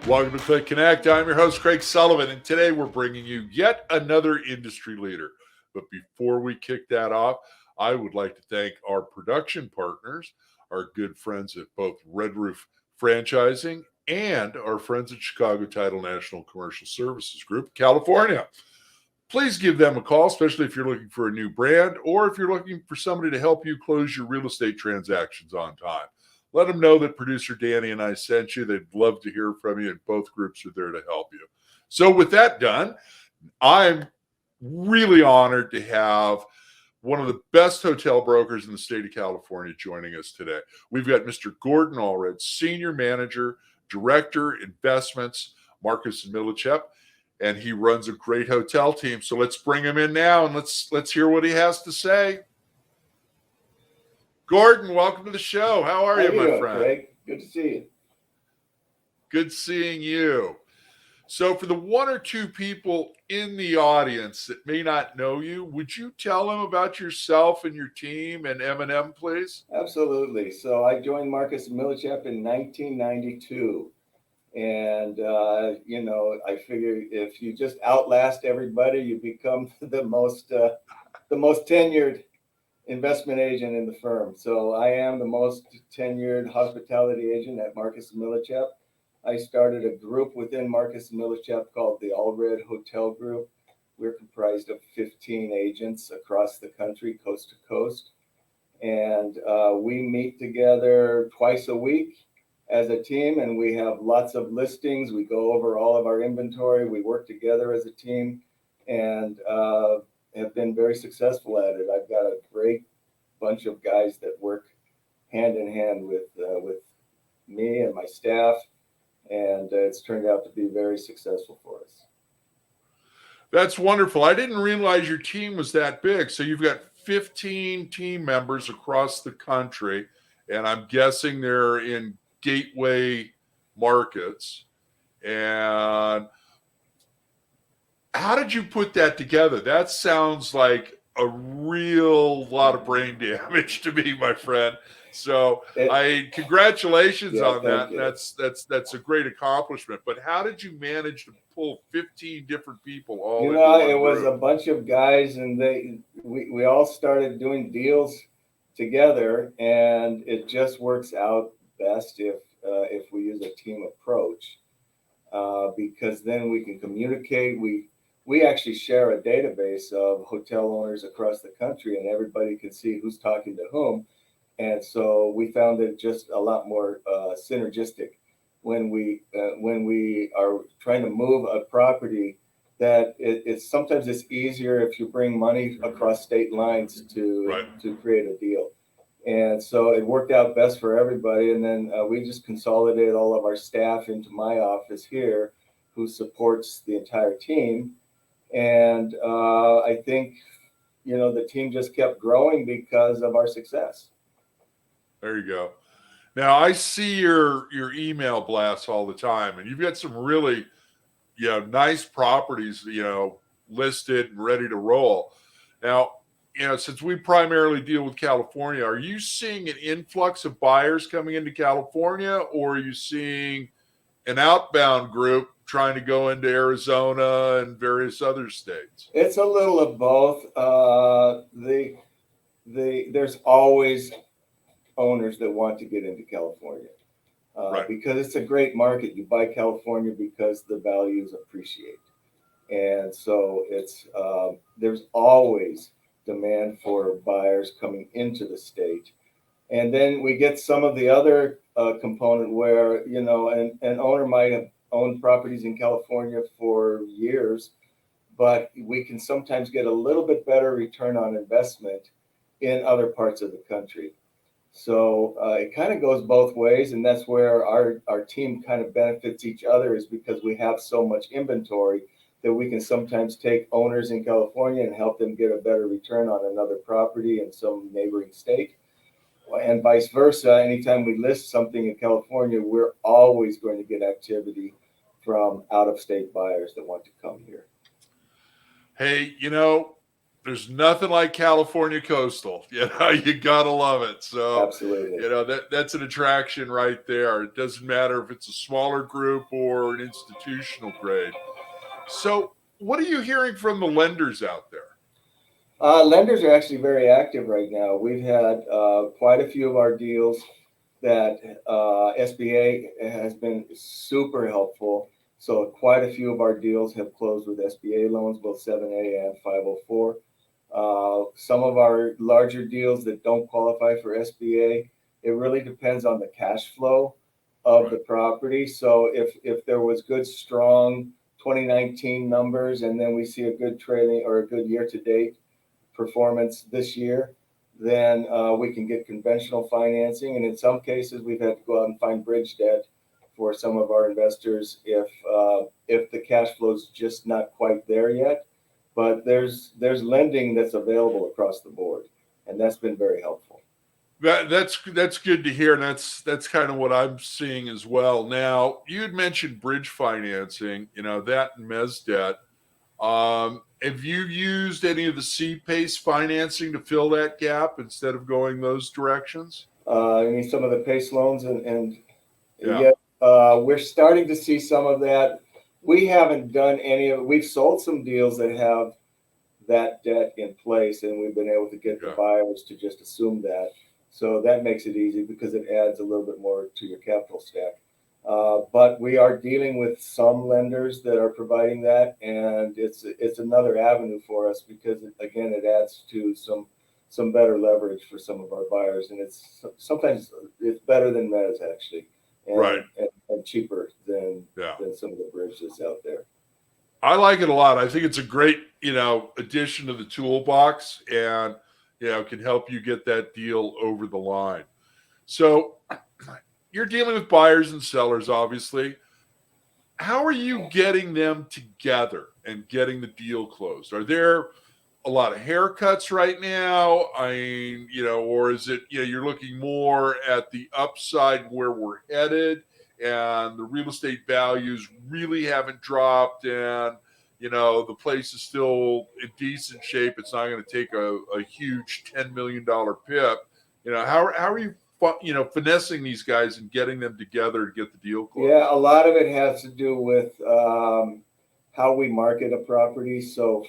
Welcome to CLIC Connect. I'm your host, Craig Sullivan, and today we're bringing you yet another industry leader. But before we kick that off, I would like to thank our production partners, our good friends at both Red Roof Franchising and our friends at Chicago Title National Commercial Services Group, California. Please give them a call, especially if you're looking for a new brand or if you're looking for somebody to help you close your real estate transactions on time. Let them know that producer Danny and I sent you. They'd love to hear from you, and both groups are there to help you. So with that done, I'm really honored to have one of the best hotel brokers in the state of California joining us today. We've got Mr. Gordon Allred, Senior Manager, Director, Investments, Marcus and Millichap, and he runs a great hotel team. So let's bring him in now and let's hear what he has to say. Gordon, welcome to the show. How are you, my friend? Craig? Good to see you. Good seeing you. So for the one or two people in the audience that may not know you, would you tell them about yourself and your team and M&M, please? Absolutely. So I joined Marcus and Millichap in 1992. And, I figure if you just outlast everybody, you become the most tenured investment agent in the firm. So I am the most tenured hospitality agent at Marcus and Millichap. I started a group within Marcus and Millichap called the Allred Hotel Group. We're comprised of 15 agents across the country, coast to coast. And we meet together twice a week as a team, and we have lots of listings. We go over all of our inventory. We work together as a team and have been very successful at it. I've got a great bunch of guys that work hand in hand with me and my staff, and it's turned out to be very successful for us. That's wonderful. I didn't realize your team was that big. So you've got 15 team members across the country, and I'm guessing they're in gateway markets. And how did you put that together? That sounds like a real lot of brain damage to me, my friend. So congratulations on that. That's a great accomplishment. But how did you manage to pull 15 different people all into one it was group? a bunch of guys, and we all started doing deals together, and it just works out best if we use a team approach, because then we can communicate. We actually share a database of hotel owners across the country, and everybody can see who's talking to whom. And so we found it just a lot more synergistic when we are trying to move a property. That it's sometimes it's easier if you bring money across state lines to create a deal. And so it worked out best for everybody. And then we just consolidated all of our staff into my office here, who supports the entire team. And I think, the team just kept growing because of our success. There you go. Now I see your email blasts all the time, and you've got some really, nice properties, listed and ready to roll. Now, since we primarily deal with California, are you seeing an influx of buyers coming into California, or are you seeing an outbound group trying to go into Arizona and various other states? It's a little of both. There's always owners that want to get into California because it's a great market. You buy California because the values appreciate, and so it's there's always demand for buyers coming into the state. And then we get some of the other component where an owner might have owned properties in California for years, but we can sometimes get a little bit better return on investment in other parts of the country. So it kind of goes both ways, and that's where our team kind of benefits each other, is because we have so much inventory that we can sometimes take owners in California and help them get a better return on another property in some neighboring state. And vice versa. Anytime we list something in California, we're always going to get activity from out-of-state buyers that want to come here. Hey, There's nothing like California coastal. You gotta love it. So, Absolutely. that's an attraction right there. It doesn't matter if it's a smaller group or an institutional grade. So, what are you hearing from the lenders out there? Lenders are actually very active right now. We've had quite a few of our deals that SBA has been super helpful. So quite a few of our deals have closed with SBA loans, both 7A and 504. Some of our larger deals that don't qualify for SBA, it really depends on the cash flow of Right. the property. So if there was good, strong 2019 numbers, and then we see a good trailing or a good year to date performance this year, then we can get conventional financing. And in some cases, we've had to go out and find bridge debt for some of our investors if the cash flow is just not quite there yet. But there's lending that's available across the board, and that's been very helpful. That's good to hear, and that's kind of what I'm seeing as well. Now, you had mentioned bridge financing, that and mezz debt. Have you used any of the C-PACE financing to fill that gap instead of going those directions? I mean, some of the PACE loans, and Yeah, yet we're starting to see some of that. We haven't done any of it. We've sold some deals that have that debt in place, and we've been able to get the yeah, buyers to just assume that. So that makes it easy because it adds a little bit more to your capital stack. But we are dealing with some lenders that are providing that, and it's another avenue for us because again it adds to some better leverage for some of our buyers, and it's sometimes it's better than mezz actually, right. and cheaper Yeah. than some of the bridges out there. I like it a lot. I think it's a great, addition to the toolbox and, can help you get that deal over the line. So you're dealing with buyers and sellers, obviously. How are you getting them together and getting the deal closed? Are there a lot of haircuts right now? I mean, or is it, you're looking more at the upside where we're headed and the real estate values really haven't dropped and, the place is still in decent shape. It's not going to take a huge $10 million pip. How are you, finessing these guys and getting them together to get the deal closed? Yeah, a lot of it has to do with how we market a property. So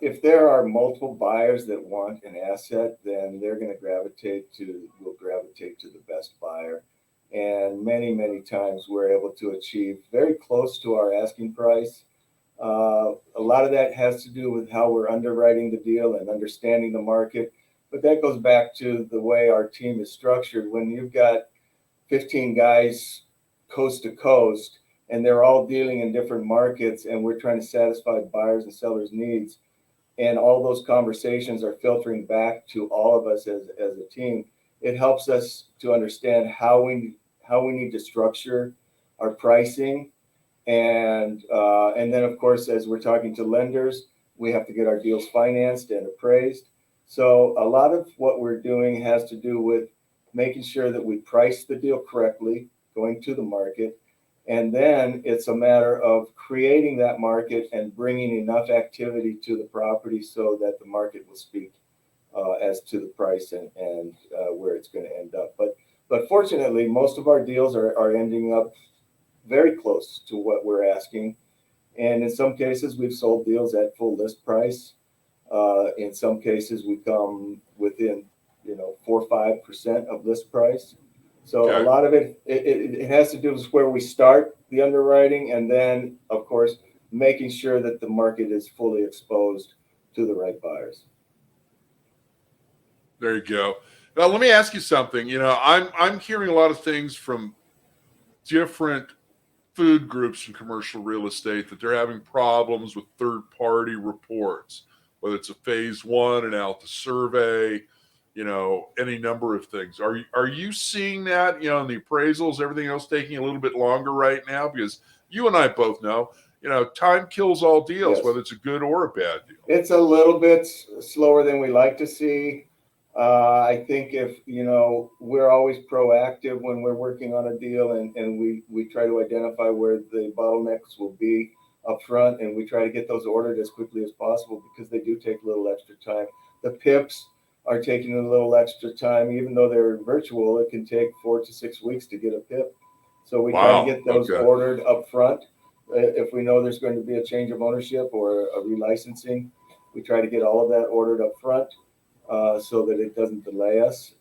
if there are multiple buyers that want an asset, then they're going to will gravitate to the best buyer. And many times we're able to achieve very close to our asking price. A lot of that has to do with how we're underwriting the deal and understanding the market. But that goes back to the way our team is structured. When you've got 15 guys coast to coast and they're all dealing in different markets and we're trying to satisfy buyers and sellers needs, and all those conversations are filtering back to all of us as a team, it helps us to understand how we need to structure our pricing. And then of course as we're talking to lenders, we have to get our deals financed and appraised. So a lot of what we're doing has to do with making sure that we price the deal correctly going to the market. And then it's a matter of creating that market and bringing enough activity to the property so that the market will speak as to the price and where it's going to end up. But fortunately, most of our deals are ending up very close to what we're asking. And in some cases, we've sold deals at full list price. In some cases, we come within 4 or 5% of list price. So a Okay. lot of it has to do with where we start the underwriting, and then of course making sure that the market is fully exposed to the right buyers. There you go. Now, let me ask you something. I'm hearing a lot of things from different food groups in commercial real estate that they're having problems with third party reports, whether it's a phase one, an Alta survey, any number of things. Are you seeing that, in the appraisals, everything else taking a little bit longer right now? Because you and I both know, time kills all deals, Yes. whether it's a good or a bad deal. It's a little bit slower than we like to see. I think if we're always proactive when we're working on a deal, and we try to identify where the bottlenecks will be. up front, and we try to get those ordered as quickly as possible because they do take a little extra time. The PIPs are taking a little extra time, even though they're virtual. It can take 4 to 6 weeks to get a PIP, so we try to get those ordered up front. If we know there's going to be a change of ownership or a relicensing, we try to get all of that ordered up front so that it doesn't delay us.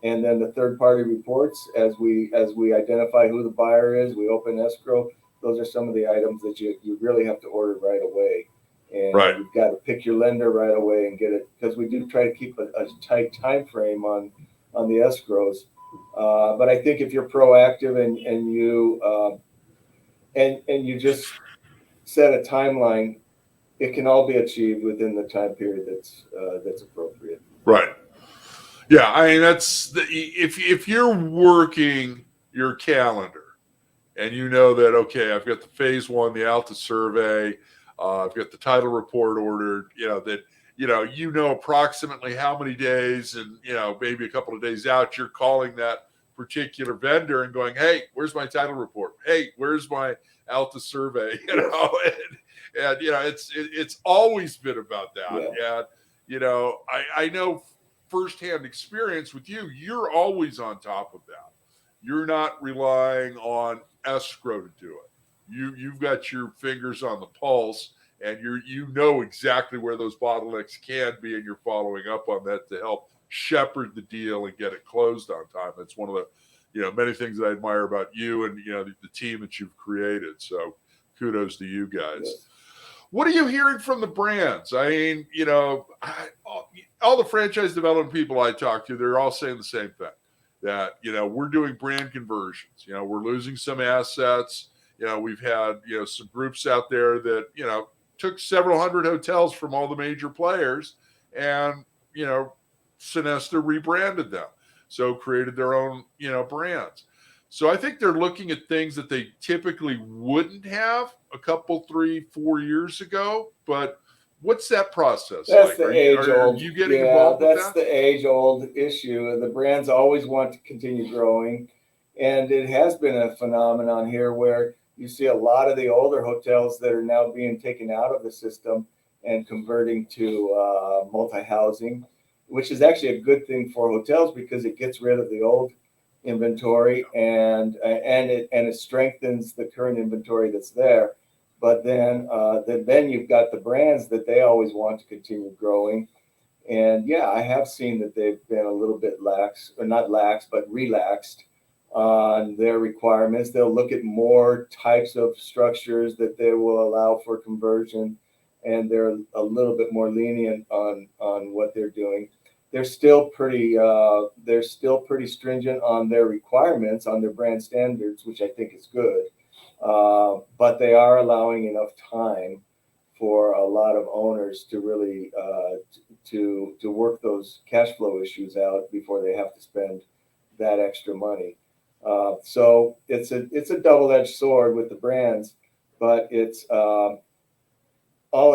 And then the third-party reports, as we identify who the buyer is, we open escrow. Those are some of the items that you really have to order right away. And you've got to pick your lender right away and get it, because we do try to keep a tight time frame on the escrows. But I think if you're proactive and you just set a timeline, it can all be achieved within the time period that's appropriate. Right. Yeah, I mean, if you're working your calendar and you know that, okay, I've got the phase 1, the Alta survey, I've got the title report ordered, you know approximately how many days, and maybe a couple of days out, you're calling that particular vendor and going, hey, where's my title report? Hey, where's my Alta survey? And it's always been about that. Yeah. And I know firsthand experience with you, you're always on top of that. You're not relying on escrow to do it. You've got your fingers on the pulse, and you know exactly where those bottlenecks can be, and you're following up on that to help shepherd the deal and get it closed on time. That's one of the many things that I admire about you and the team that you've created. So kudos to you guys. Yes. What are you hearing from the brands? I mean, all the franchise development people I talk to, they're all saying the same thing, that, we're doing brand conversions. We're losing some assets. We've had, some groups out there that, took several hundred hotels from all the major players and, Sonesta rebranded them. So created their own, brands. So I think they're looking at things that they typically wouldn't have a couple, 3, 4 years ago. But what's that process like? The age-old. Are you getting involved with that? That's the age-old issue. The brands always want to continue growing, and it has been a phenomenon here where you see a lot of the older hotels that are now being taken out of the system and converting to multi-housing, which is actually a good thing for hotels because it gets rid of the old inventory and it strengthens the current inventory that's there. But then you've got the brands that they always want to continue growing. And yeah, I have seen that they've been a little bit lax, or not lax, but relaxed on their requirements. They'll look at more types of structures that they will allow for conversion, and they're a little bit more lenient on what they're doing. They're still pretty stringent on their requirements, on their brand standards, which I think is good. But they are allowing enough time for a lot of owners to really to work those cash flow issues out before they have to spend that extra money. So it's a double-edged sword with the brands, but it's all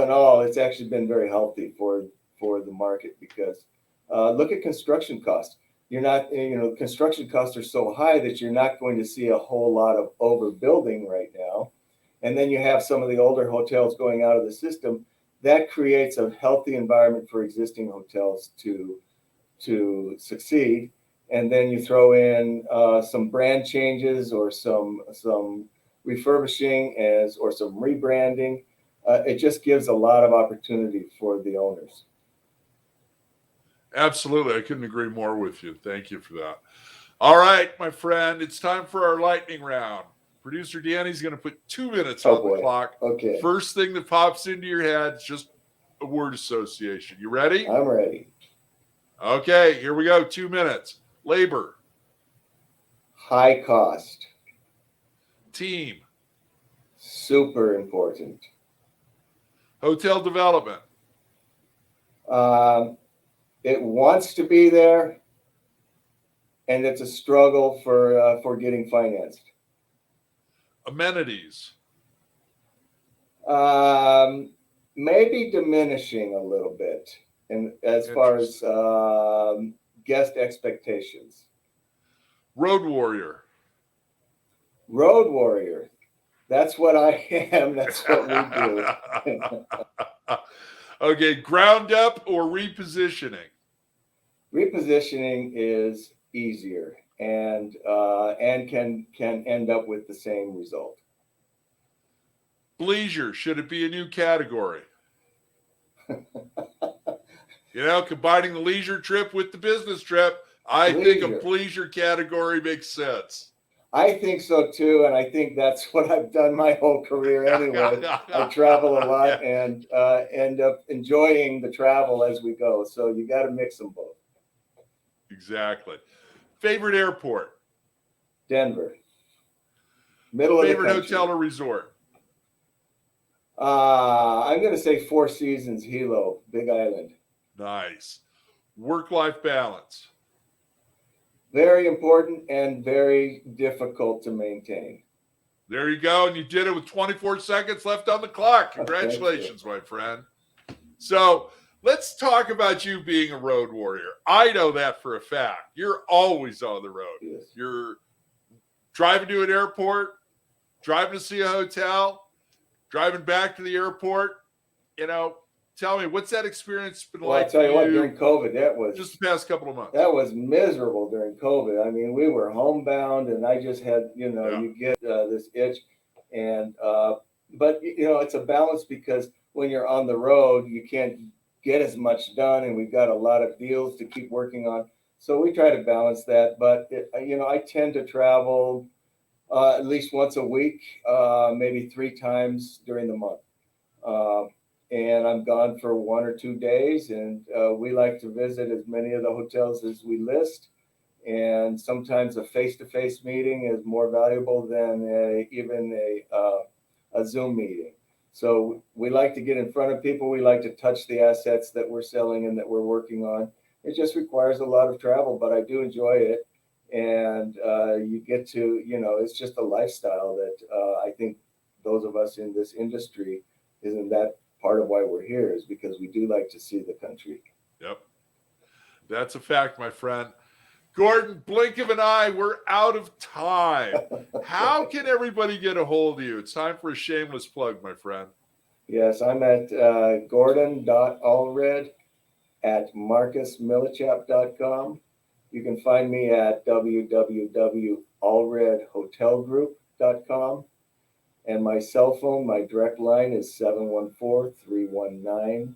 in all, it's actually been very healthy for the market because look at construction costs. You're not, construction costs are so high that you're not going to see a whole lot of overbuilding right now. And then you have some of the older hotels going out of the system. That creates a healthy environment for existing hotels to succeed. And then you throw in some brand changes or some refurbishing or some rebranding. It just gives a lot of opportunity for the owners. Absolutely. I couldn't agree more with you. Thank you for that. All right, my friend, it's time for our lightning round. Producer Danny's going to put 2 minutes on the clock. Okay. First thing that pops into your head is just a word association. You ready? I'm ready. Okay, here we go. 2 minutes. Labor. High cost. Team. Super important. Hotel development. It wants to be there, and it's a struggle for getting financed. Amenities. Maybe diminishing a little bit, and as far as guest expectations. Road warrior. Road warrior. That's what I am. That's what we do. Okay, ground up or repositioning? Repositioning is easier and can end up with the same result. Leisure, should it be a new category? Combining the leisure trip with the business trip, I think a leisure category makes sense. I think so too, and I think that's what I've done my whole career anyway. I travel a lot and end up enjoying the travel as we go. So you got to mix them both. Exactly. Favorite airport? Denver. Middle of the country. Favorite hotel or resort? I'm going to say Four Seasons, Hilo, Big Island. Nice. Work-life balance? Very important and very difficult to maintain. There you go. And you did it with 24 seconds left on the clock. Congratulations, my friend. So let's talk about you being a road warrior. I know that for a fact. You're always on the road. Yes. You're driving to an airport, driving to see a hotel, driving back to the airport. Tell me, what's that experience been like? I'll tell you what, during COVID, that was just the past couple of months. That was miserable during COVID. I mean, we were homebound, and I just had, you get this itch, and but it's a balance because when you're on the road, you can't get as much done, and we've got a lot of deals to keep working on. So we try to balance that. But I tend to travel at least once a week, maybe 3 times during the month. And I'm gone for 1 or 2 days, and we like to visit as many of the hotels as we list. And sometimes a face-to-face meeting is more valuable than even a Zoom meeting. So we like to get in front of people. We like to touch the assets that we're selling and that we're working on. It just requires a lot of travel, but I do enjoy it. And you get to, it's just a lifestyle that I think those of us in this industry, isn't that part of why we're here, is because we do like to see the country. Yep. That's a fact, my friend. Gordon, blink of an eye, we're out of time. How can everybody get a hold of you? It's time for a shameless plug, my friend. Yes, I'm at gordon.allred@marcusmillichap.com. You can find me at www.allredhotelgroup.com. And my cell phone, my direct line is 714-319-1650.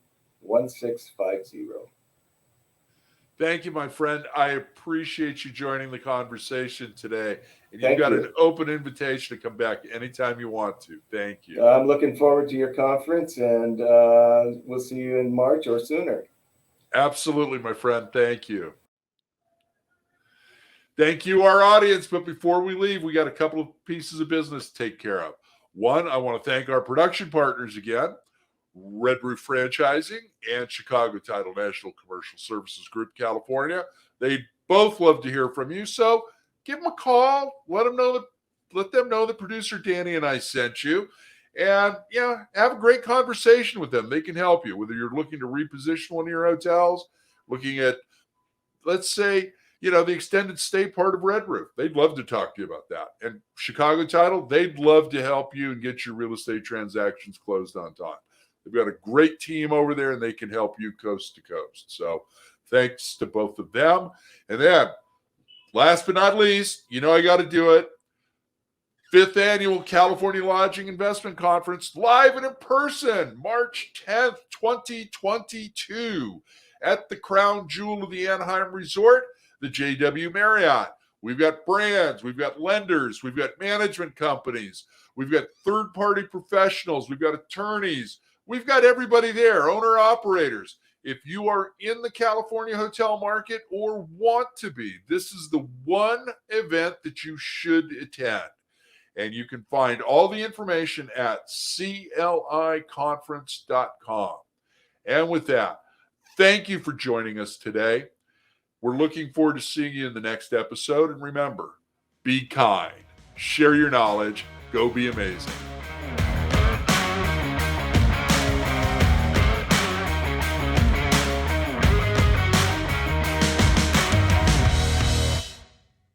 Thank you, my friend. I appreciate you joining the conversation today. And you've got an open invitation to come back anytime you want to. Thank you. I'm looking forward to your conference, and we'll see you in March or sooner. Absolutely, my friend. Thank you. Thank you, our audience. But before we leave, we got a couple of pieces of business to take care of. One, I want to thank our production partners again, Red Roof Franchising and Chicago Title National Commercial Services Group, California. They both love to hear from you. So give them a call. Let them know that producer Danny and I sent you. And have a great conversation with them. They can help you, whether you're looking to reposition one of your hotels, looking at, let's say, the extended stay part of Red Roof. They'd love to talk to you about that. And Chicago Title, they'd love to help you and get your real estate transactions closed on time. They've got a great team over there, and they can help you coast to coast. So thanks to both of them. And then, last but not least, I got to do it. 5th Annual California Lodging Investment Conference, live and in person, March 10th, 2022, at the crown jewel of the Anaheim Resort, the JW Marriott. We've got brands, we've got lenders, we've got management companies, we've got third-party professionals, we've got attorneys, we've got everybody there, owner-operators. If you are in the California hotel market or want to be, this is the one event that you should attend. And you can find all the information at cliconference.com. And with that, thank you for joining us today. We're looking forward to seeing you in the next episode. And remember, be kind, share your knowledge, go be amazing.